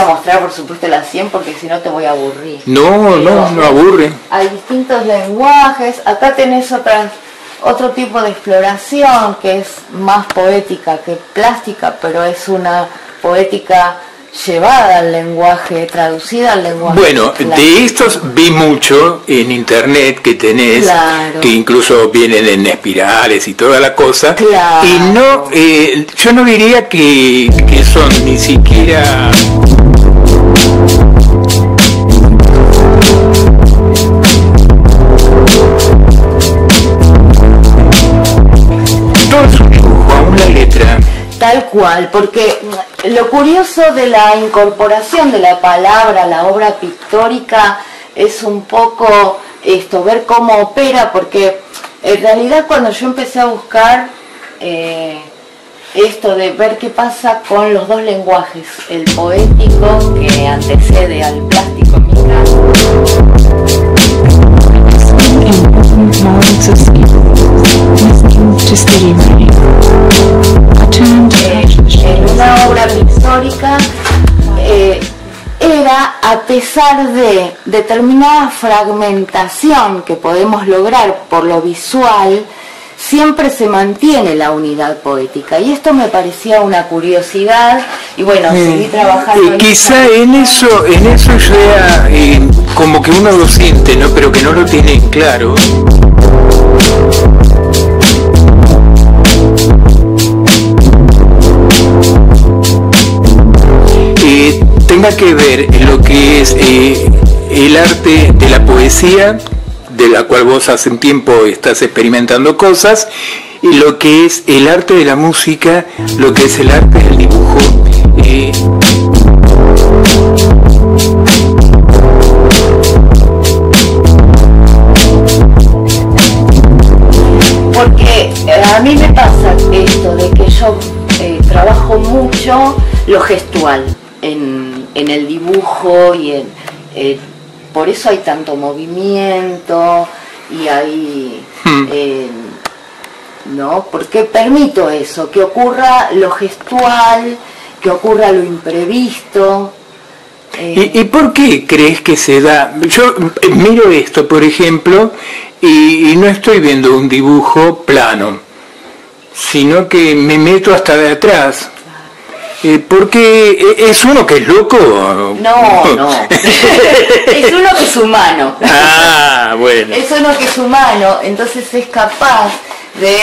a mostrar, por supuesto, las 100 porque si no te voy a aburrir. No aburre. Hay distintos lenguajes. Acá tenés otro tipo de exploración que es más poética que plástica, pero es una poética llevada al lenguaje, traducida al lenguaje. Bueno, de estos vi mucho en internet que tenés, claro, que incluso vienen en espirales y toda la cosa, claro, y no, yo no diría que son ni siquiera... Todo es un dibujo, aún la letra. Tal cual, porque lo curioso de la incorporación de la palabra a la obra pictórica es un poco esto, ver cómo opera, porque en realidad cuando yo empecé a buscar esto de ver qué pasa con los dos lenguajes, el poético que antecede al plástico en mi caso, en una obra pictórica era, a pesar de determinada fragmentación que podemos lograr por lo visual, siempre se mantiene la unidad poética, y esto me parecía una curiosidad, y bueno, seguí trabajando quizá en eso sea como que uno lo siente, ¿no? Pero que no lo tiene claro. Tenga que ver lo que es el arte de la poesía, de la cual vos hace un tiempo estás experimentando cosas, y lo que es el arte de la música, lo que es el arte del dibujo. Porque a mí me pasa esto de que yo trabajo mucho lo gestual en el dibujo, y por eso hay tanto movimiento y hay ¿no? Porque permito eso, que ocurra lo gestual, que ocurra lo imprevisto. ¿Y por qué crees que se da? Yo miro esto, por ejemplo, y no estoy viendo un dibujo plano, sino que me meto hasta de atrás. Porque es uno que es loco. No. Es uno que es humano. Ah, bueno. Es uno que es humano, entonces es capaz de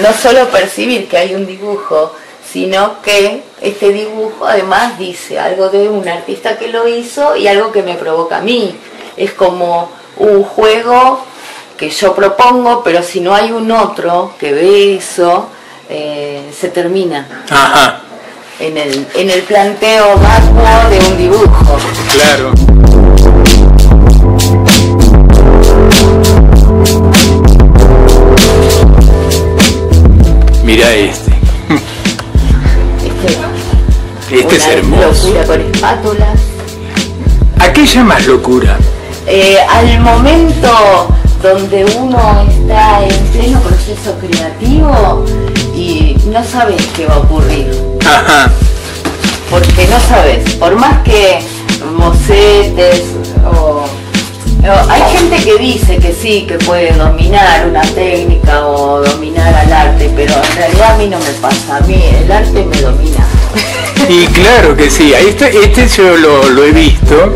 no solo percibir que hay un dibujo, sino que este dibujo además dice algo de un artista que lo hizo y algo que me provoca a mí. Es como un juego que yo propongo, pero si no hay un otro que ve eso, se termina. Ajá. En el planteo vacuo de un dibujo. Claro. Mira este. Este es hermoso. Locura con espátulas. ¿A qué llamas locura? Al momento donde uno está en pleno proceso creativo y no sabes qué va a ocurrir. Ajá. Porque no sabes, por más que mocetes hay gente que dice que sí, que puede dominar una técnica o dominar al arte, pero en realidad a mí no me pasa, a mí el arte me domina. Y claro que sí, este yo lo he visto,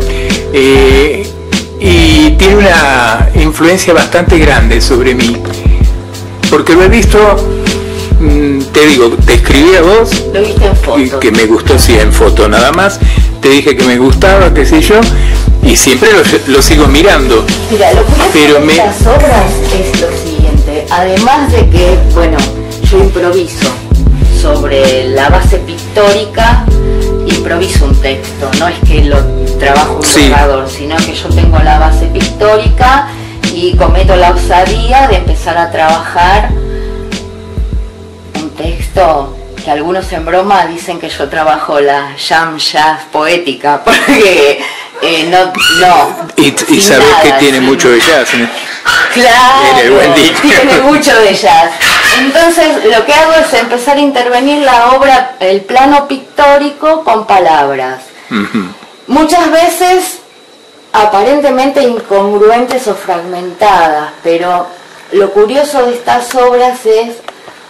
y tiene una influencia bastante grande sobre mí, porque lo he visto, te digo, te escribí a vos, lo viste en foto, y que me gustó, sí, en foto nada más, te dije que me gustaba, qué sé yo, y siempre lo sigo mirando. Mira, lo curioso de estas obras es lo siguiente, además de que, bueno, yo improviso sobre la base pictórica, improviso un texto, no es que lo trabajo un borrador, sino que yo tengo la base pictórica y cometo la osadía de empezar a trabajar un texto que algunos en broma dicen que yo trabajo la jam jazz poética, porque no. Y sabes que tiene mucho de jazz, ¿no? Claro, tiene mucho de jazz. Entonces lo que hago es empezar a intervenir la obra, el plano pictórico con palabras. muchas veces aparentemente incongruentes o fragmentadas, pero lo curioso de estas obras es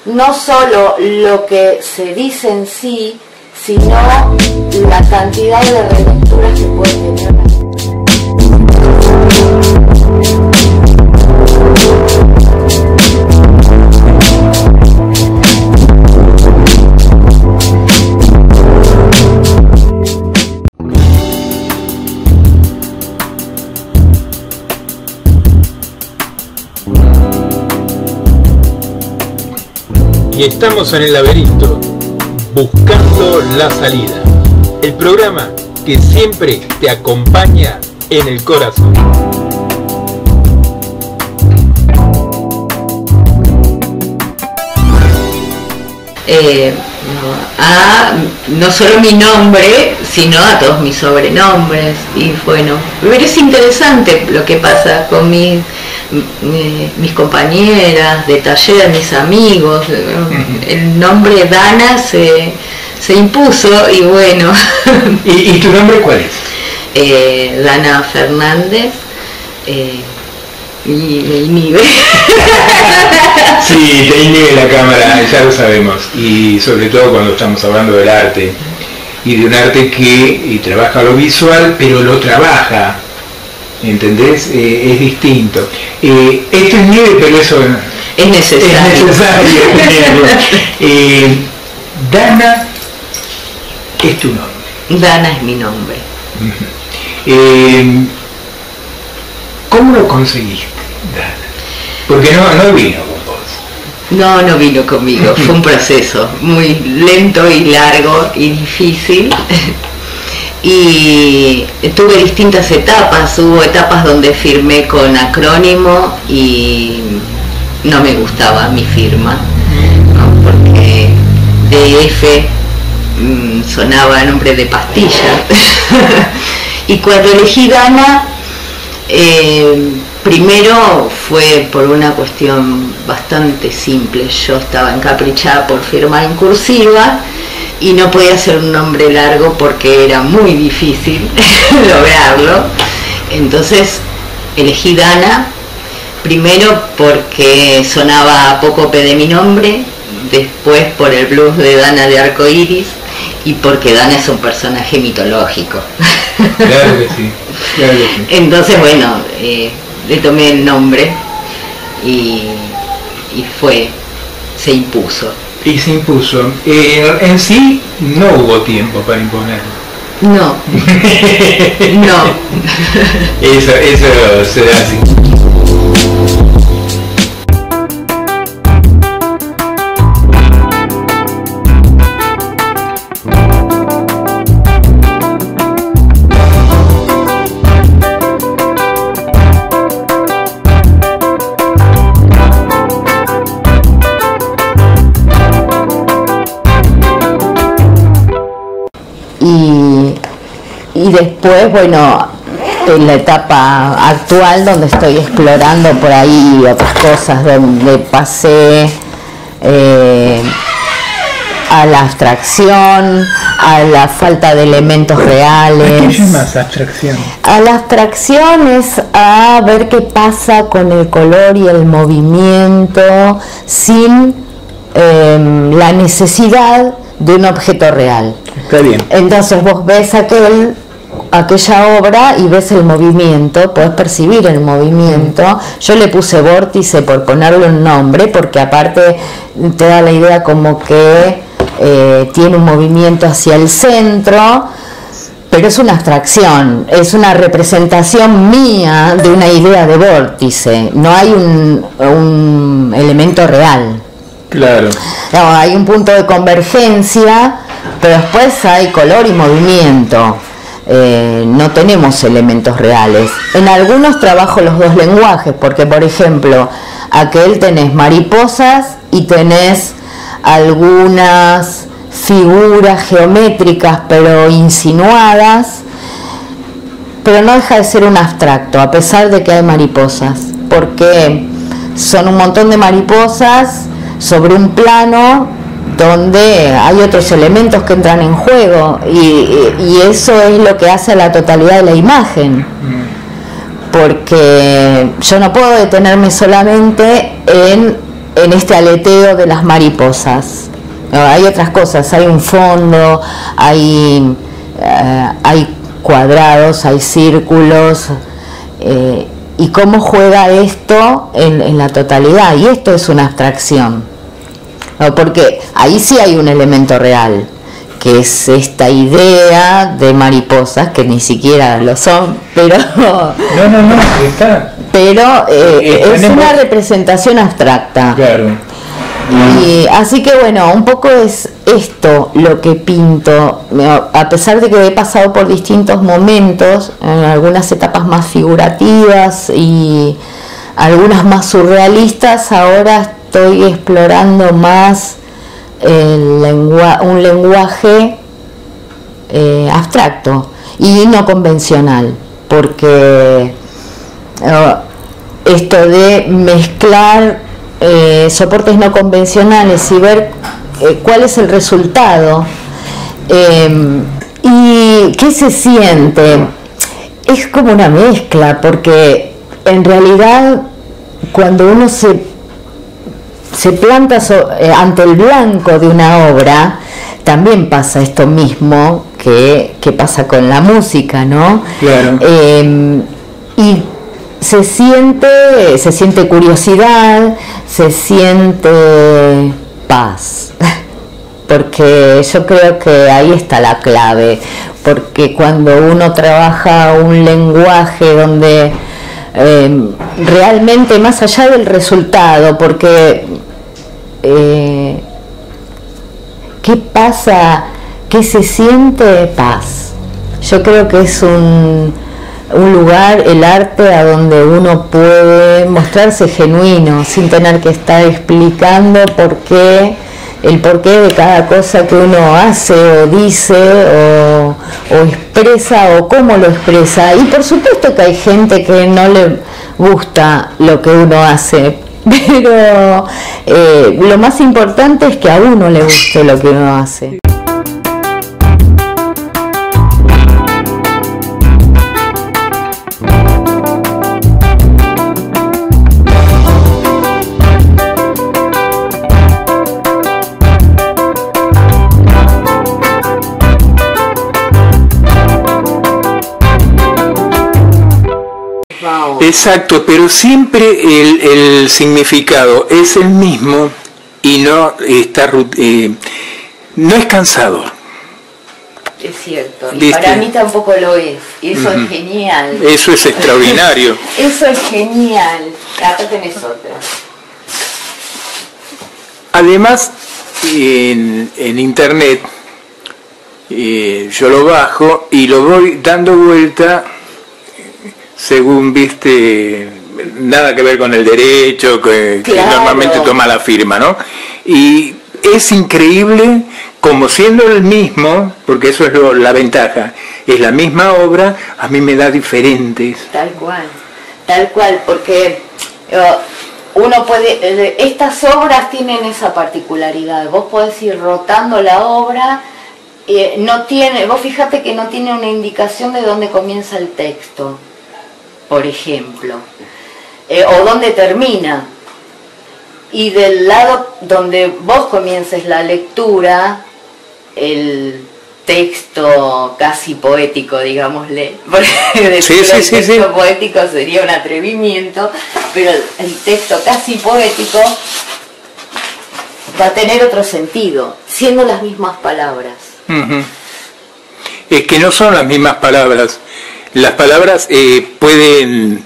no solo lo que se dice en sí, sino la cantidad de relecturas que puede tener. Y estamos en el laberinto, buscando la salida. El programa que siempre te acompaña en el corazón. No solo mi nombre, sino a todos mis sobrenombres. Y bueno, pero es interesante lo que pasa con mis compañeras de taller, mis amigos. El nombre Dana se impuso y bueno. ¿Y tu nombre cuál es? Dana Fernández. Y me inhibe. Sí, te inhibe la cámara, ya lo sabemos. Y sobre todo cuando estamos hablando del arte. Y de un arte que trabaja lo visual, pero lo trabaja. ¿Entendés? Es distinto. Esto es nieve, pero eso es necesario. Es necesario tenerlo. Dana es tu nombre. Dana es mi nombre. ¿Cómo lo conseguiste, Dana? Porque no vino con vos. No vino conmigo. Fue un proceso muy lento y largo y difícil. Y tuve distintas etapas. Hubo etapas donde firmé con acrónimo y no me gustaba mi firma, ¿no? Porque DF sonaba nombre de pastilla. Y cuando elegí Dana, primero fue por una cuestión bastante simple. Yo estaba encaprichada por firmar en cursiva y no podía hacer un nombre largo porque era muy difícil lograrlo. Entonces elegí Dana, primero porque sonaba apócope de mi nombre, después por el blues de Dana de Arcoiris y porque Dana es un personaje mitológico. Claro que sí, claro que sí. Entonces, bueno, le tomé el nombre y se impuso. Y se impuso. En sí no hubo tiempo para imponerlo. No. No. Eso se da así. Y después, bueno, en la etapa actual donde estoy explorando por ahí otras cosas, donde pasé a la abstracción, a la falta de elementos reales. ¿A qué llamas abstracción? A la abstracción es a ver qué pasa con el color y el movimiento sin la necesidad de un objeto real. Está bien. Entonces vos ves aquella obra y ves el movimiento, podés percibir el movimiento. Yo le puse vórtice por ponerle un nombre, porque aparte te da la idea como que tiene un movimiento hacia el centro, pero es una abstracción, es una representación mía de una idea de vórtice, no hay un elemento real. Claro. No, hay un punto de convergencia, pero después hay color y movimiento. No tenemos elementos reales. En algunos trabajo los dos lenguajes, porque por ejemplo, aquel tenés mariposas y tenés algunas figuras geométricas pero insinuadas, pero no deja de ser un abstracto, a pesar de que hay mariposas, porque son un montón de mariposas sobre un plano donde hay otros elementos que entran en juego y eso es lo que hace a la totalidad de la imagen, porque yo no puedo detenerme solamente en este aleteo de las mariposas. Hay otras cosas, hay un fondo, hay cuadrados, hay círculos, y cómo juega esto en la totalidad, y esto es una abstracción, ¿no? Porque ahí sí hay un elemento real, que es esta idea de mariposas, que ni siquiera lo son, pero no, está. Pero es una representación abstracta. Claro. Y así que bueno, un poco es esto lo que pinto, a pesar de que he pasado por distintos momentos, en algunas etapas más figurativas y algunas más surrealistas. Ahora estoy explorando más un lenguaje abstracto y no convencional, porque esto de mezclar soportes no convencionales y ver cuál es el resultado y qué se siente, es como una mezcla, porque en realidad cuando uno se planta ante el blanco de una obra, también pasa esto mismo que pasa con la música, ¿no? Claro. Y se siente curiosidad, se siente paz, porque yo creo que ahí está la clave, porque cuando uno trabaja un lenguaje donde realmente, más allá del resultado, porque ¿qué pasa? ¿Qué se siente? Paz. Yo creo que es un lugar, el arte, a donde uno puede mostrarse genuino sin tener que estar explicando el porqué de cada cosa que uno hace o dice o expresa, o cómo lo expresa. Y por supuesto que hay gente que no le gusta lo que uno hace, pero lo más importante es que a uno le guste lo que uno hace. Exacto, pero siempre el significado es el mismo y no es cansador. Es cierto, y para mí tampoco lo es, y eso es genial. Eso es extraordinario. Eso es genial. Acá tenés otra. Además, en internet, yo lo bajo y lo voy dando vuelta según, viste, nada que ver con el derecho que normalmente toma la firma, ¿no? Y es increíble como siendo el mismo, porque eso es la ventaja, es la misma obra, a mí me da diferentes. Tal cual, porque uno puede, estas obras tienen esa particularidad, vos podés ir rotando la obra, no tiene, vos fíjate que no tiene una indicación de dónde comienza el texto, por ejemplo, o dónde termina, y del lado donde vos comiences la lectura, el texto casi poético, digámosle, porque decir el texto poético sería un atrevimiento, pero el texto casi poético va a tener otro sentido, siendo las mismas palabras. Es que no son las mismas palabras. Las palabras pueden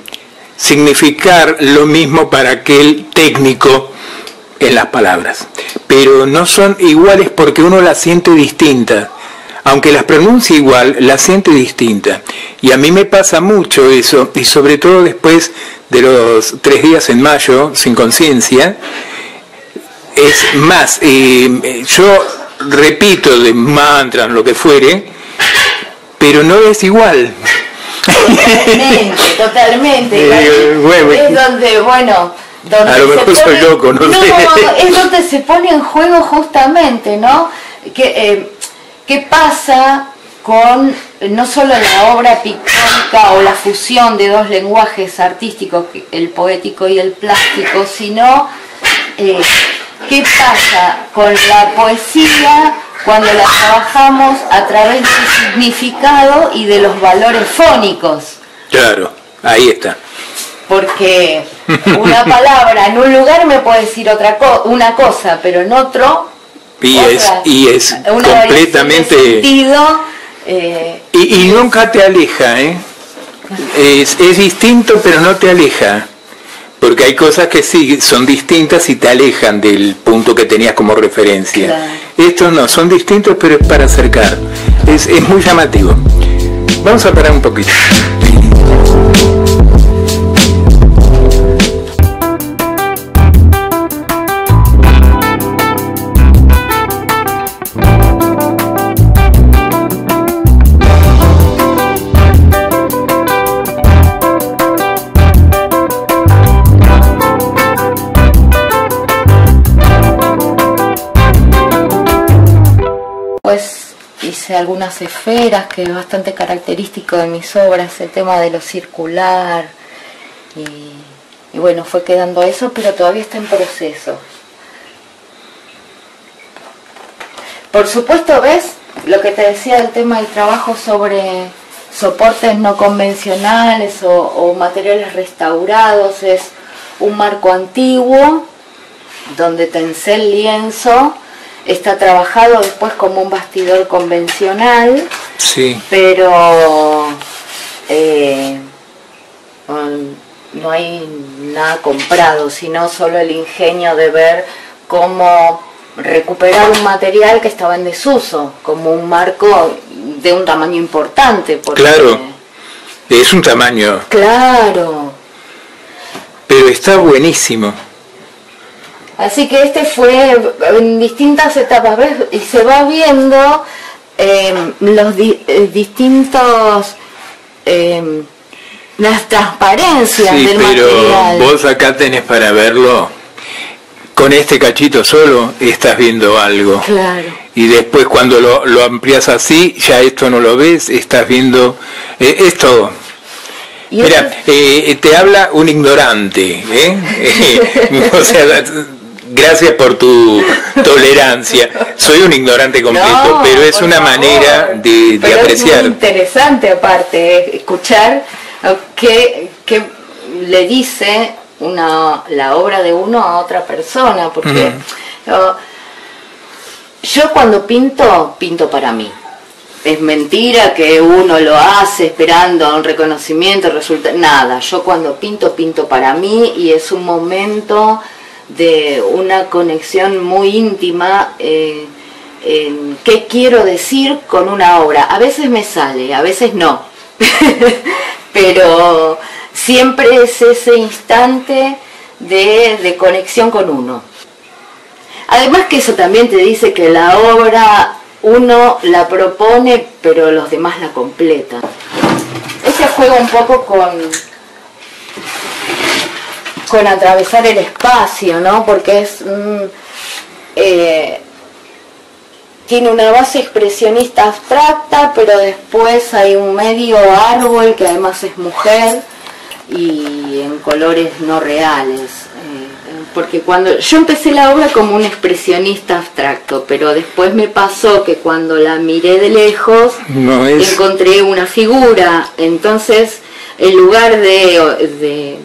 significar lo mismo para aquel técnico en las palabras, pero no son iguales porque uno las siente distintas. Aunque las pronuncie igual, las siente distinta. Y a mí me pasa mucho eso, y sobre todo después de los 3 días en mayo, sin conciencia. Es más, yo repito de mantras, lo que fuere, pero no es igual. Totalmente. Es donde, bueno, donde a lo mejor soy loco, no sé. Es donde se pone en juego justamente, ¿no? ¿Qué pasa con no solo la obra pictórica o la fusión de dos lenguajes artísticos, el poético y el plástico, sino qué pasa con la poesía cuando la trabajamos a través del significado y de los valores fónicos? Claro, ahí está. Porque una palabra en un lugar me puede decir una cosa, pero en otro y es completamente sentido, y nunca te aleja, es distinto, pero no te aleja, porque hay cosas que sí son distintas y te alejan del punto que tenías como referencia. Claro. Estos no son distintos, pero es para acercar. Es muy llamativo. Vamos a parar un poquito. Hice algunas esferas, que es bastante característico de mis obras, el tema de lo circular, y bueno, fue quedando eso, pero todavía está en proceso. Por supuesto, ¿ves? Lo que te decía del tema del trabajo sobre soportes no convencionales o materiales restaurados, es un marco antiguo donde tensé el lienzo. Está trabajado después como un bastidor convencional, sí, pero no hay nada comprado, sino solo el ingenio de ver cómo recuperar un material que estaba en desuso, como un marco de un tamaño importante. Claro, es un tamaño. Claro. Pero está buenísimo. Así que este fue en distintas etapas, ¿ves? Y se va viendo los distintos, las transparencias del material. Pero vos acá tenés para verlo, con este cachito solo estás viendo algo. Claro. Y después cuando lo amplias así, ya esto no lo ves, estás viendo, es todo. Mira, te habla un ignorante, o sea, gracias por tu tolerancia. Soy un ignorante completo, no, pero es una manera de apreciar. Es muy interesante, aparte, escuchar qué le dice la obra de uno a otra persona, porque yo cuando pinto para mí. Es mentira que uno lo hace esperando un reconocimiento, resulta nada. Yo cuando pinto para mí, y es un momento de una conexión muy íntima en qué quiero decir con una obra. A veces me sale, a veces no, pero siempre es ese instante de conexión con uno. Además que eso también te dice que la obra uno la propone, pero los demás la completan. Ese juega un poco con atravesar el espacio, ¿no? Porque tiene una base expresionista abstracta, pero después hay un medio árbol que además es mujer y en colores no reales. Porque cuando yo empecé la obra como un expresionista abstracto, pero después me pasó que cuando la miré de lejos encontré una figura. Entonces, en lugar de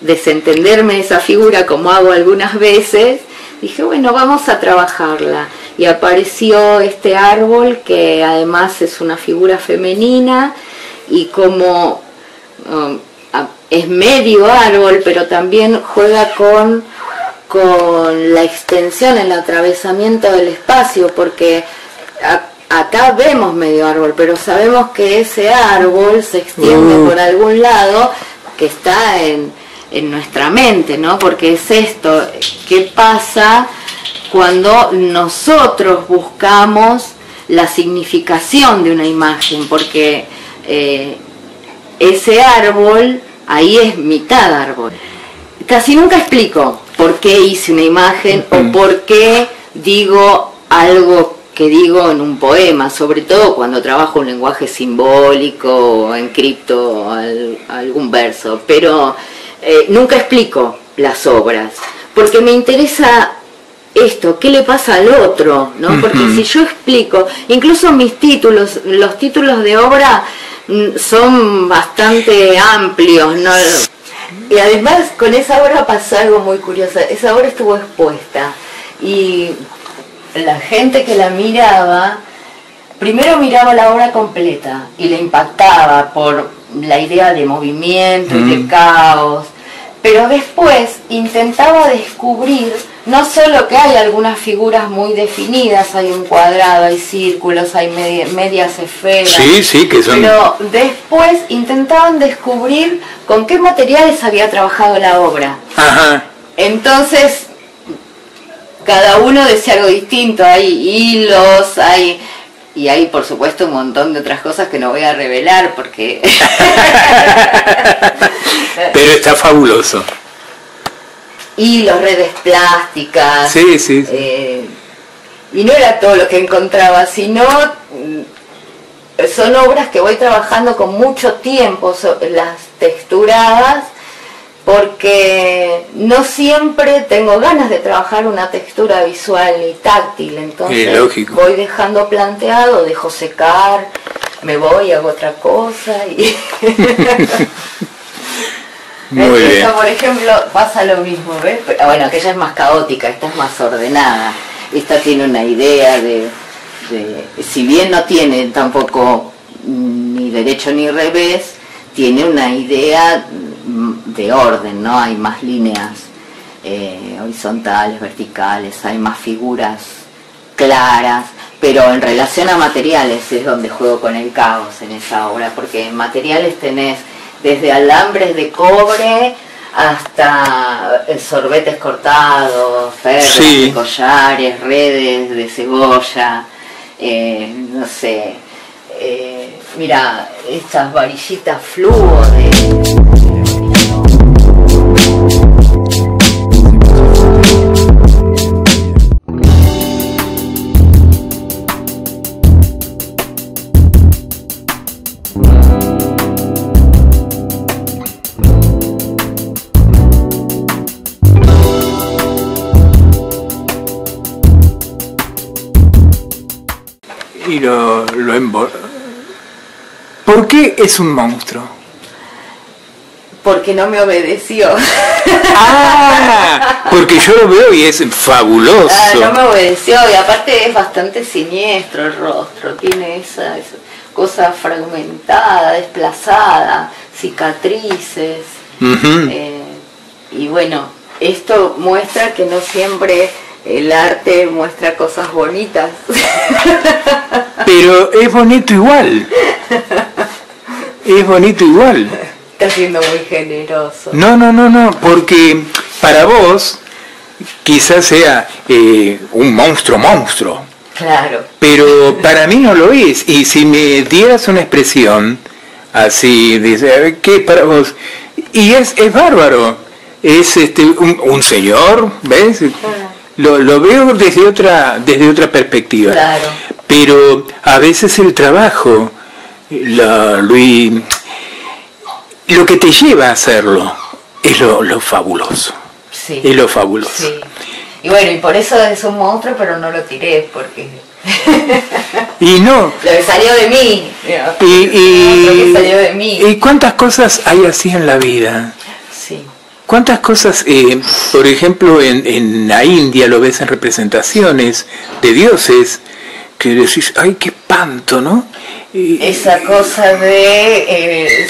desentenderme de esa figura, como hago algunas veces, dije, bueno, vamos a trabajarla. Y apareció este árbol, que además es una figura femenina, y como es medio árbol, pero también juega con la extensión, el atravesamiento del espacio, porque acá vemos medio árbol, pero sabemos que ese árbol se extiende por algún lado que está en nuestra mente, ¿no? Porque es esto, ¿qué pasa cuando nosotros buscamos la significación de una imagen? Porque ese árbol, ahí es mitad árbol. casi nunca explico por qué hice una imagen o por qué digo algo que digo en un poema, sobre todo cuando trabajo un lenguaje simbólico o encripto algún verso, pero nunca explico las obras, porque me interesa esto, qué le pasa al otro, ¿no? Porque si yo explico, incluso mis títulos, los títulos de obra son bastante amplios, ¿no? Y además con esa obra pasó algo muy curioso. Esa obra estuvo expuesta y la gente que la miraba, primero miraba la obra completa y le impactaba por la idea de movimiento y de caos, pero después intentaba descubrir no solo que hay algunas figuras muy definidas, hay un cuadrado, hay círculos, hay medias esferas, sí, que son... pero después intentaban descubrir con qué materiales había trabajado la obra. Ajá. Entonces, cada uno decía algo distinto, hay hilos, y hay por supuesto un montón de otras cosas que no voy a revelar porque... Pero está fabuloso. Hilos, redes plásticas. Sí. Y no era todo lo que encontraba, sino son obras que voy trabajando con mucho tiempo, las texturadas, porque no siempre tengo ganas de trabajar una textura visual y táctil, entonces voy dejando planteado, dejo secar, me voy, hago otra cosa y... Muy bien. Esta, por ejemplo, pasa lo mismo, ¿ves? Pero, bueno, aquella es más caótica, esta es más ordenada, esta tiene una idea de si bien no tiene tampoco ni derecho ni revés, tiene una idea de orden, ¿no? Hay más líneas horizontales, verticales, hay más figuras claras, pero en relación a materiales es donde juego con el caos en esa obra, porque en materiales tenés desde alambres de cobre hasta sorbetes cortados, ferros, collares, redes de cebolla, no sé, mira, estas varillitas fluo y lo ¿Por qué es un monstruo? Porque no me obedeció. Porque yo lo veo y es fabuloso. No me obedeció y aparte es bastante siniestro el rostro, tiene esa cosa fragmentada, desplazada, cicatrices. Y bueno, esto muestra que no siempre el arte muestra cosas bonitas. Pero es bonito igual. Es bonito igual. Está siendo muy generoso. No, porque para vos quizás sea un monstruo. Claro. Pero para mí no lo es. Y si me dieras una expresión así, dice, ¿qué para vos? Y es bárbaro. Es un señor, ¿ves? Lo veo desde otra perspectiva. Claro. Pero a veces el trabajo, lo que te lleva a hacerlo es lo fabuloso. Sí. Es lo fabuloso. Sí. Y bueno, y por eso es un monstruo, pero no lo tiré, porque... Y no. Lo que salió de mí. Lo que salió de mí. ¿Y cuántas cosas hay así en la vida? Sí. ¿Cuántas cosas, por ejemplo, en la India lo ves en representaciones de dioses, que decís, ¡ay, qué espanto!, ¿no? Esa cosa de,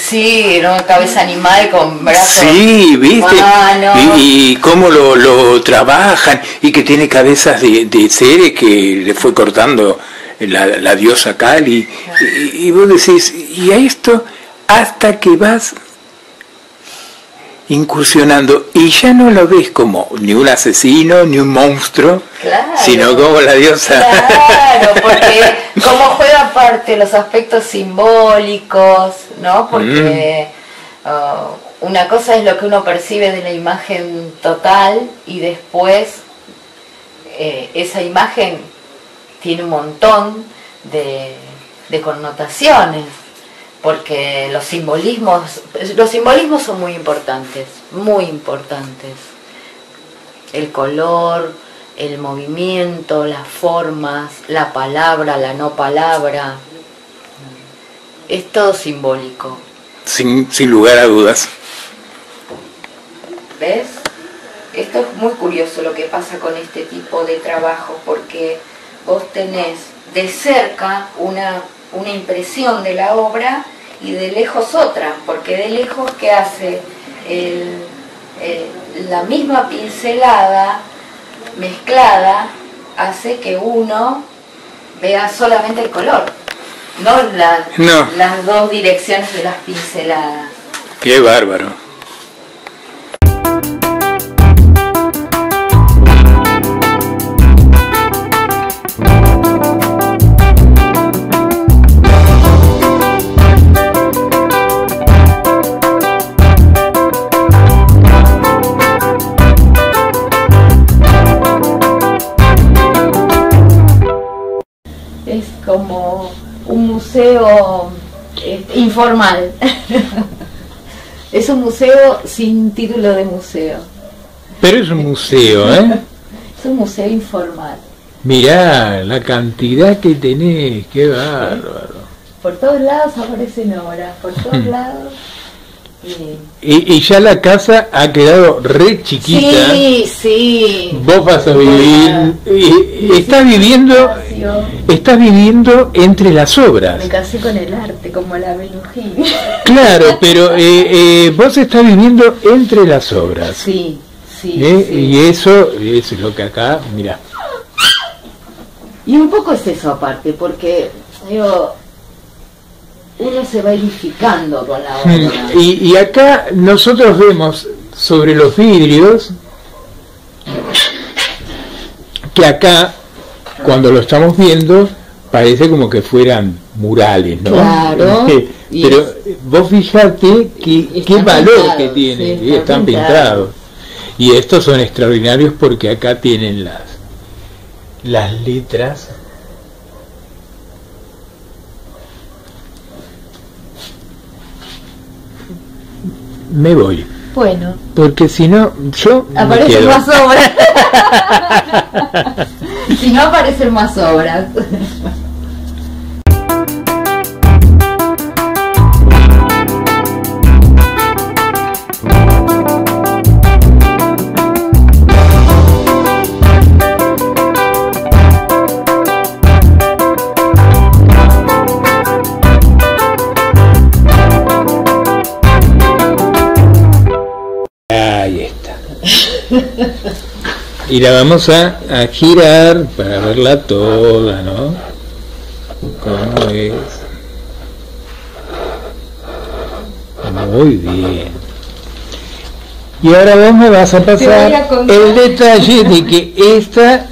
una cabeza animal con brazos humanos. Y cómo lo trabajan, y que tiene cabezas de seres que le fue cortando la diosa Kali, y vos decís, y a esto hasta que vas incursionando y ya no lo ves como ni un asesino ni un monstruo, sino como la diosa. Claro, porque como juega aparte los aspectos simbólicos, ¿no? Porque una cosa es lo que uno percibe de la imagen total y después esa imagen tiene un montón de connotaciones, porque los simbolismos son muy importantes, muy importantes. El color, el movimiento, las formas, la palabra, la no palabra, es todo simbólico. Sin lugar a dudas. ¿Ves? Esto es muy curioso lo que pasa con este tipo de trabajo, porque vos tenés de cerca una impresión de la obra y de lejos otra, porque de lejos que hace la misma pincelada mezclada hace que uno vea solamente el color, no las dos direcciones de las pinceladas. ¡Qué bárbaro! Es como un museo informal. Es un museo sin título de museo. Pero es un museo, ¿eh? Es un museo informal. Mirá la cantidad que tenés, qué bárbaro. Por todos lados aparecen obras, por todos lados. Y ya la casa ha quedado re chiquita. Sí, sí. Vos vas a vivir, estás viviendo entre las obras. Me casé con el arte, como la Belujín. Claro, pero vos estás viviendo entre las obras. Sí, sí, sí. Y eso es lo que acá, mirá. Y un poco es eso aparte, porque digo, uno se va edificando con la obra. Y acá nosotros vemos sobre los vidrios que acá, cuando lo estamos viendo, parece como que fueran murales, ¿no? Claro. Pero vos fíjate qué valor que tienen, sí, están pintados. Y estos son extraordinarios porque acá tienen las letras. Me voy. Bueno. Porque si no, yo aparecen más obras. Si no, aparecen más obras. Ahí está. Y la vamos a girar para verla toda, ¿no? ¿Cómo es? Muy bien. Y ahora vos me vas a pasar el detalle de que esta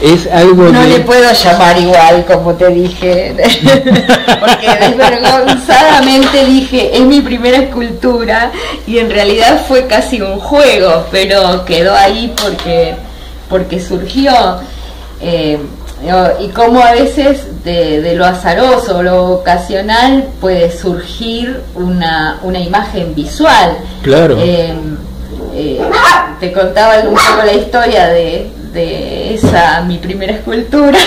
es algo no le puedo llamar igual, como te dije, porque desvergonzadamente dije, es mi primera escultura, y en realidad fue casi un juego, pero quedó ahí porque surgió. Y como a veces de lo azaroso o lo ocasional puede surgir una imagen visual. Claro. Te contaba un poco la historia de esa mi primera escultura,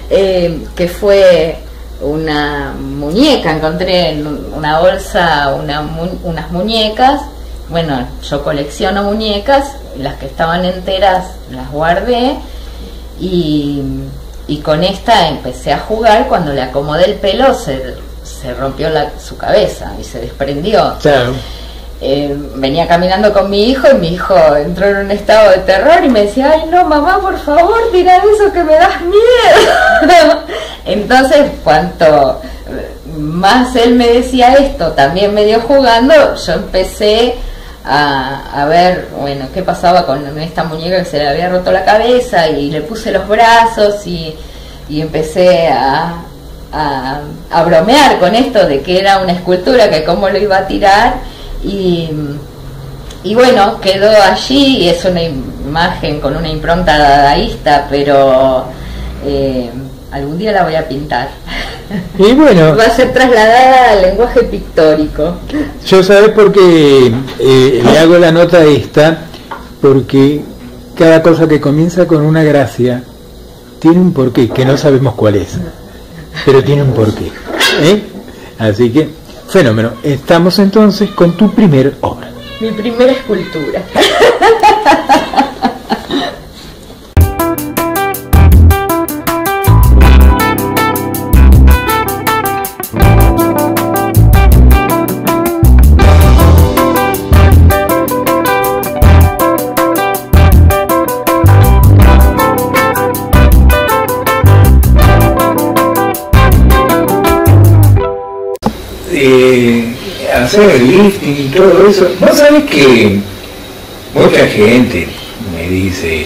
que fue una muñeca. Encontré en una bolsa unas muñecas. Bueno, yo colecciono muñecas, las que estaban enteras las guardé, y con esta empecé a jugar. Cuando le acomodé el pelo se rompió su cabeza y se desprendió. Claro. Venía caminando con mi hijo y mi hijo entró en un estado de terror y me decía, ay no mamá, por favor, tira eso que me das miedo. Entonces, cuanto más él me decía esto, también medio jugando, yo empecé a ver, bueno, qué pasaba con esta muñeca que se le había roto la cabeza, y le puse los brazos y empecé a a bromear con esto de que era una escultura, que cómo lo iba a tirar, y bueno, quedó allí, y es una imagen con una impronta dadaísta, pero algún día la voy a pintar. Y bueno, va a ser trasladada al lenguaje pictórico. Yo sabes por qué le hago la nota esta, porque cada cosa que comienza con una gracia tiene un porqué, que no sabemos cuál es, pero tiene un porqué, ¿eh? Así que, fenómeno. Estamos entonces con tu primer obra. Mi primera escultura. Hacer el lifting y todo eso. Vos sabés que mucha gente me dice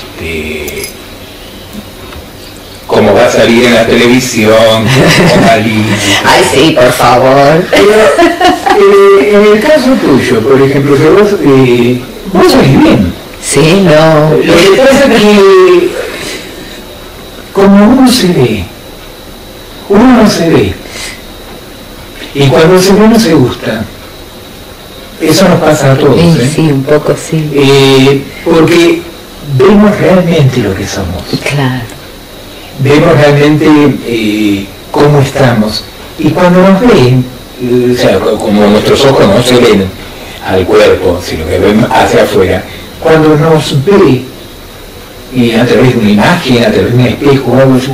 cómo va a salir en la televisión, cómo va a ir. Ay, sí, por favor. Pero en el caso tuyo, por ejemplo, que vos salís bien. Sí, no. Lo que pasa es que como uno se ve, uno no se ve. Y cuando se ve no se gusta. Eso nos pasa a todos. Sí, un poco sí. Porque vemos realmente lo que somos. Claro. Vemos realmente cómo estamos. Y cuando nos ven, o sea, como nuestros ojos no se ven al cuerpo, sino que ven hacia afuera, cuando nos ve a través de una imagen, a través de un espejo, algo así,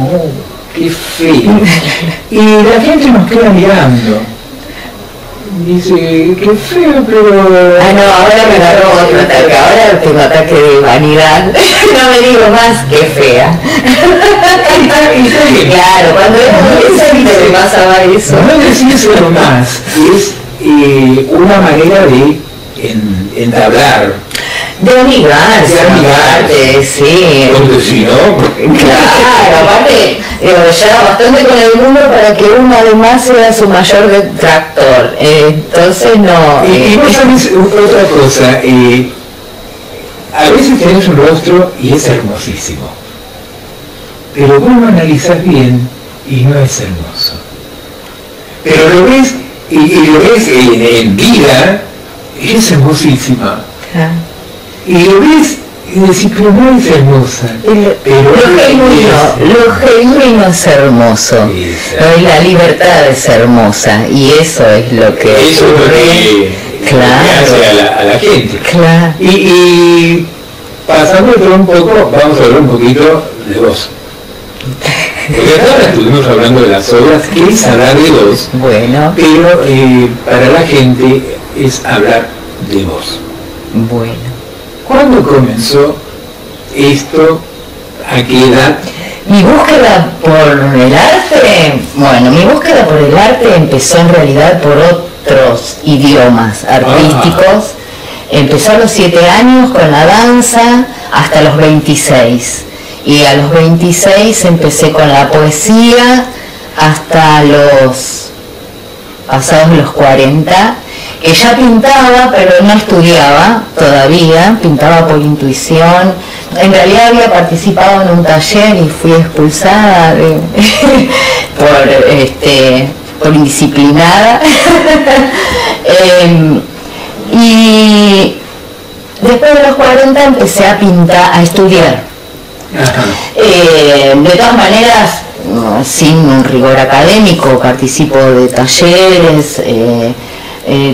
qué feo. Y la gente nos queda mirando. Dice, qué feo, pero... Ah, no, ahora me agarró otro ataque, ahora tengo ataque de vanidad. No me digo más, qué fea. Claro, cuando era adolescente me pasaba eso. No decírselo más, es una manera de entablar. De amigarte, sí. Porque si no... Claro, aparte, ya bastante con el mundo para que uno además sea su mayor detractor. Entonces no... Y vos sabés otra cosa, a veces tenés un rostro y es hermosísimo. Pero vos lo analizás bien y no es hermoso. Pero lo ves, y lo ves en vida, y es hermosísima. Y lo ves y decís, pero no es hermosa. Pero lo genuino es hermoso. No, y la libertad es hermosa. Y eso es lo que eso es lo que hace a la gente. Claro. Y pasando un poco, vamos a hablar un poquito de vos. Porque ahora estuvimos hablando de las obras, que es hablar de vos. Bueno. Pero para la gente es hablar de vos. Bueno. ¿Cuándo comenzó esto? ¿A qué edad? Mi búsqueda por el arte, bueno, mi búsqueda por el arte empezó en realidad por otros idiomas artísticos. Empezó a los 7 años con la danza hasta los 26. Y a los 26 empecé con la poesía hasta pasados los 40. Que ya pintaba, pero no estudiaba todavía, pintaba por intuición. En realidad había participado en un taller y fui expulsada por indisciplinada. Y después de los 40 empecé a pintar, a estudiar. De todas maneras, sin un rigor académico, participo de talleres.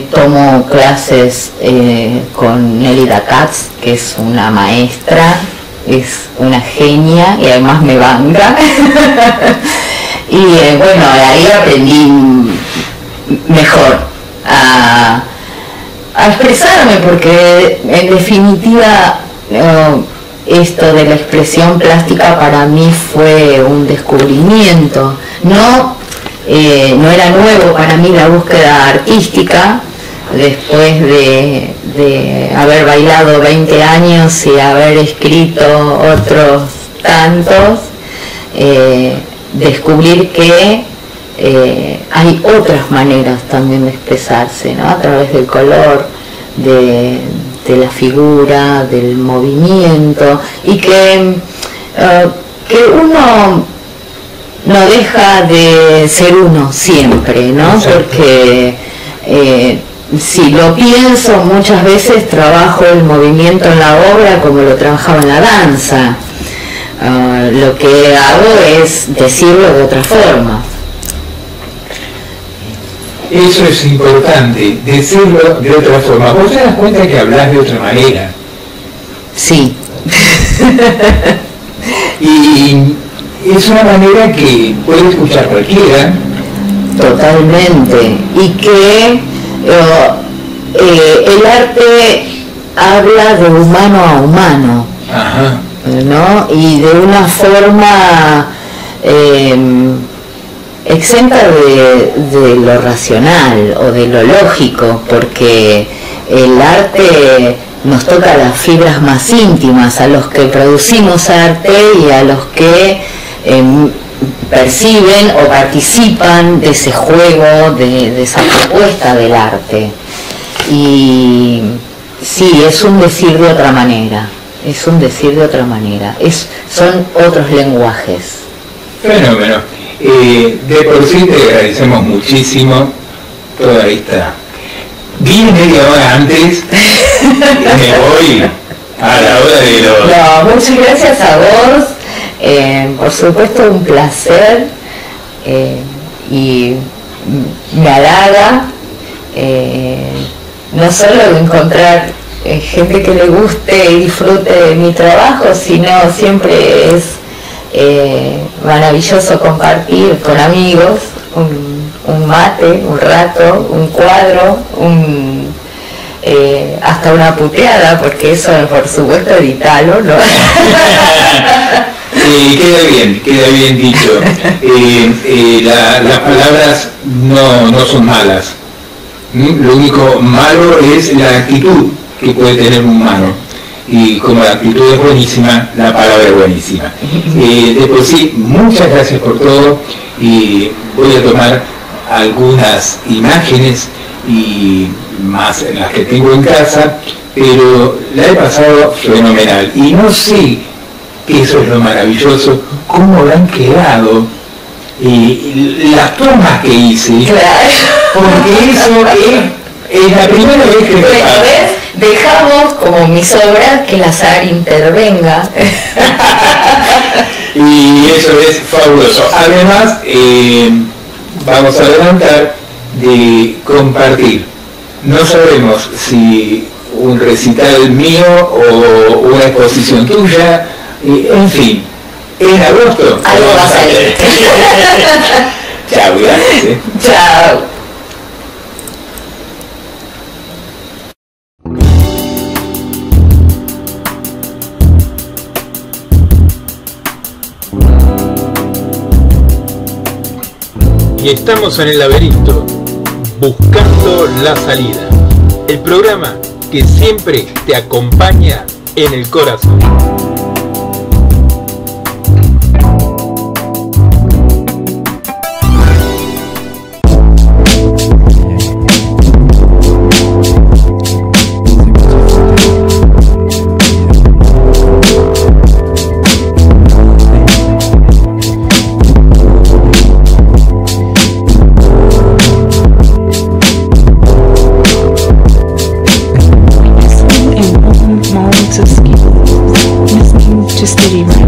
Tomo clases con Nelida Katz, que es una maestra, es una genia y además me banca. Y bueno, ahí aprendí mejor a expresarme, porque en definitiva esto de la expresión plástica para mí fue un descubrimiento. No era nuevo para mí la búsqueda artística, después de haber bailado 20 años y haber escrito otros tantos, descubrir que hay otras maneras también de expresarse, ¿no? A través del color, de la figura, del movimiento, y que uno no deja de ser uno siempre, ¿no? Porque si lo pienso, muchas veces trabajo el movimiento en la obra como lo trabajaba en la danza. Lo que hago es decirlo de otra forma. Eso es importante, decirlo de otra forma. ¿Vos te das cuenta que hablas de otra manera? Sí. Y es una manera que puede escuchar cualquiera. Totalmente. Y que el arte habla de humano a humano. Ajá. ¿No? Y de una forma exenta de lo racional o de lo lógico, porque el arte nos toca las fibras más íntimas, a los que producimos arte y a los que perciben o participan de ese juego, de esa propuesta del arte. Y sí, es un decir de otra manera. Es un decir de otra manera, son otros lenguajes. Fenómeno. De por sí te agradecemos muchísimo toda esta. Vine media hora antes y me voy a la hora de los... No, muchas gracias a vos, por supuesto un placer, y me halaga no solo de encontrar gente que le guste y disfrute de mi trabajo, sino siempre es maravilloso compartir con amigos un mate, un rato, un cuadro, hasta una puteada, porque eso por supuesto editalo, ¿no? Queda bien dicho. Las palabras no son malas. Lo único malo es la actitud que puede tener un humano, y como la actitud es buenísima, la palabra es buenísima. De por sí, muchas gracias por todo, y voy a tomar algunas imágenes y más las que tengo en casa, pero la he pasado fenomenal, y no sé, que eso es lo maravilloso, cómo habrán quedado las tomas que hice, porque eso es la primera vez que me pasa. Dejamos como mis obras que el azar intervenga. Y eso es fabuloso. Además, vamos a adelantar de compartir. No sabemos si un recital mío o una exposición tuya, en fin, en agosto. Algo va a salir. Chao, gracias. Chao. Y estamos en el laberinto, buscando la salida. El programa que siempre te acompaña en el corazón. To Steady Right.